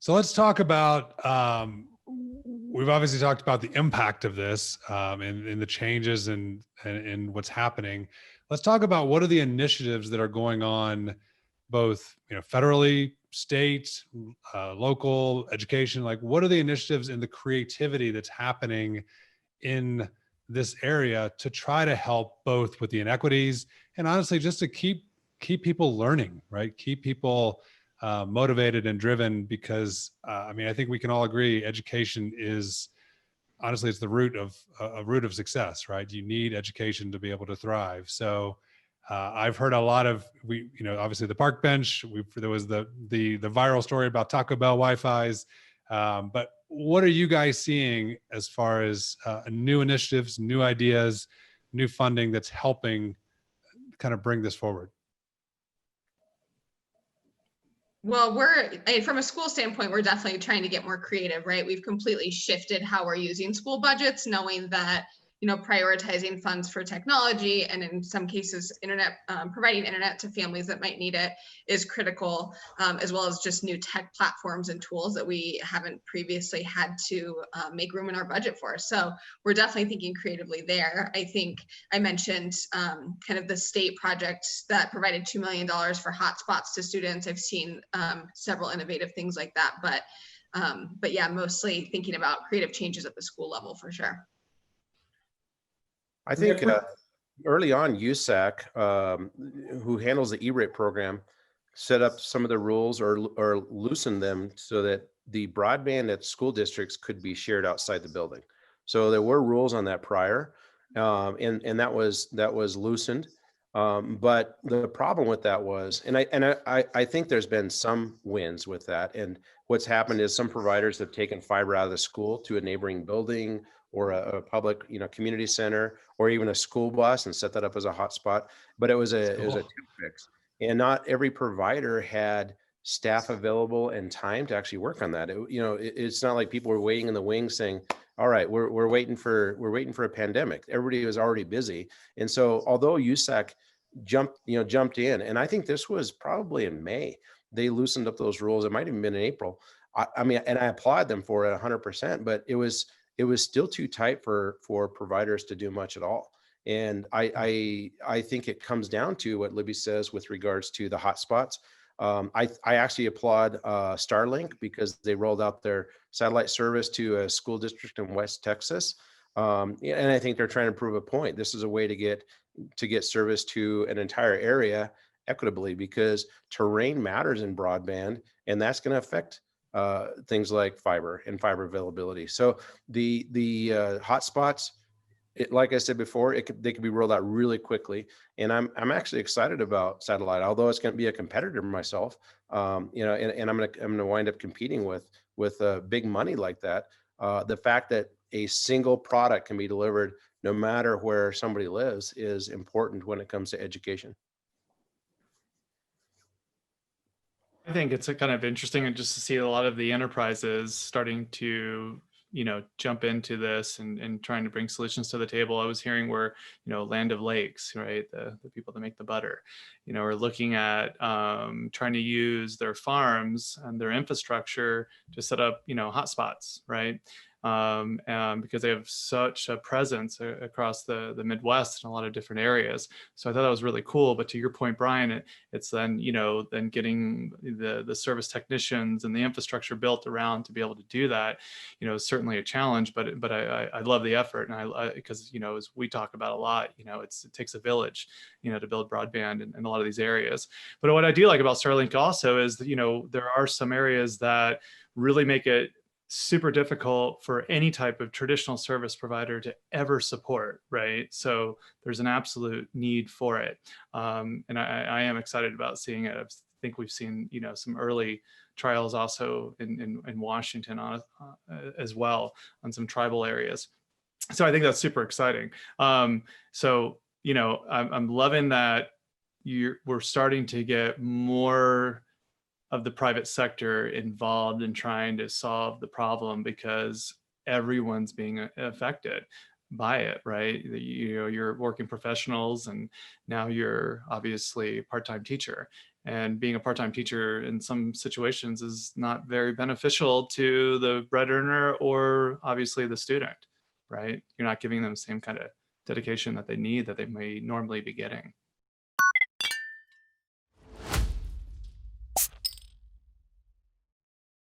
So let's talk about, we've obviously talked about the impact of this and the changes and what's happening. Let's talk about what are the initiatives that are going on, both federally, state, local, education. Like, what are the initiatives and the creativity that's happening in this area to try to help both with the inequities and honestly just to keep people learning, right? Keep people motivated and driven, because I mean, I think we can all agree education is honestly, it's the root of success, right? You need education to be able to thrive. So I've heard a lot of, obviously the park bench, there was the viral story about Taco Bell Wi-Fi's, but what are you guys seeing as far as new initiatives, new ideas, new funding that's helping kind of bring this forward? Well, from a school standpoint, we're definitely trying to get more creative, right? We've completely shifted how we're using school budgets, knowing that, prioritizing funds for technology and in some cases, providing internet to families that might need it is critical, as well as just new tech platforms and tools that we haven't previously had to make room in our budget for. So we're definitely thinking creatively there. I think I mentioned kind of the state projects that provided $2 million for hotspots to students. I've seen several innovative things like that, but yeah, mostly thinking about creative changes at the school level for sure. I think early on, USAC, who handles the E-rate program, set up some of the rules or loosened them so that the broadband at school districts could be shared outside the building. So there were rules on that prior, and that was loosened. But the problem with that was, and I think there's been some wins with that. And what's happened is some providers have taken fiber out of the school to a neighboring building or a public, community center, or even a school bus and set that up as a hotspot. But it was a temp fix, and not every provider had staff available and time to actually work on that. It's not like people were waiting in the wings saying, "All right, we're waiting for a pandemic." Everybody was already busy, and so although USAC jumped in, and I think this was probably in May, they loosened up those rules. It might have even been in April. I mean, and I applaud them for it 100%, but it was still too tight for providers to do much at all. And I think it comes down to what Libby says with regards to the hotspots. I actually applaud Starlink because they rolled out their satellite service to a school district in West Texas. And I think they're trying to prove a point. This is a way to get service to an entire area equitably, because terrain matters in broadband, and that's going to affect things like fiber and fiber availability. So the hotspots, like I said before, they can be rolled out really quickly, and I'm actually excited about satellite, although it's going to be a competitor myself. And I'm going to wind up competing with big money like that. The fact that a single product can be delivered no matter where somebody lives is important when it comes to education. I think it's kind of interesting and just to see a lot of the enterprises starting to, jump into this and trying to bring solutions to the table. I was hearing where, Land of Lakes, right? The people that make the butter, are looking at trying to use their farms and their infrastructure to set up, hotspots, right? Because they have such a presence across the Midwest in a lot of different areas. So I thought that was really cool. But to your point, Brian, it's then, then getting the service technicians and the infrastructure built around to be able to do that, is certainly a challenge, but I love the effort. And because, as we talk about a lot, it takes a village, to build broadband in a lot of these areas. But what I do like about Starlink also is that, there are some areas that really make it super difficult for any type of traditional service provider to ever support, right? So there's an absolute need for it. And I am excited about seeing it. I think we've seen, some early trials also in Washington as well on some tribal areas. So I think that's super exciting. So, I'm loving that we're starting to get more of the private sector involved in trying to solve the problem, because everyone's being affected by it, right? You're working professionals, and now you're obviously a part-time teacher, And being a part-time teacher in some situations is not very beneficial to the bread earner or obviously the student, right? You're not giving them the same kind of dedication that they need that they may normally be getting.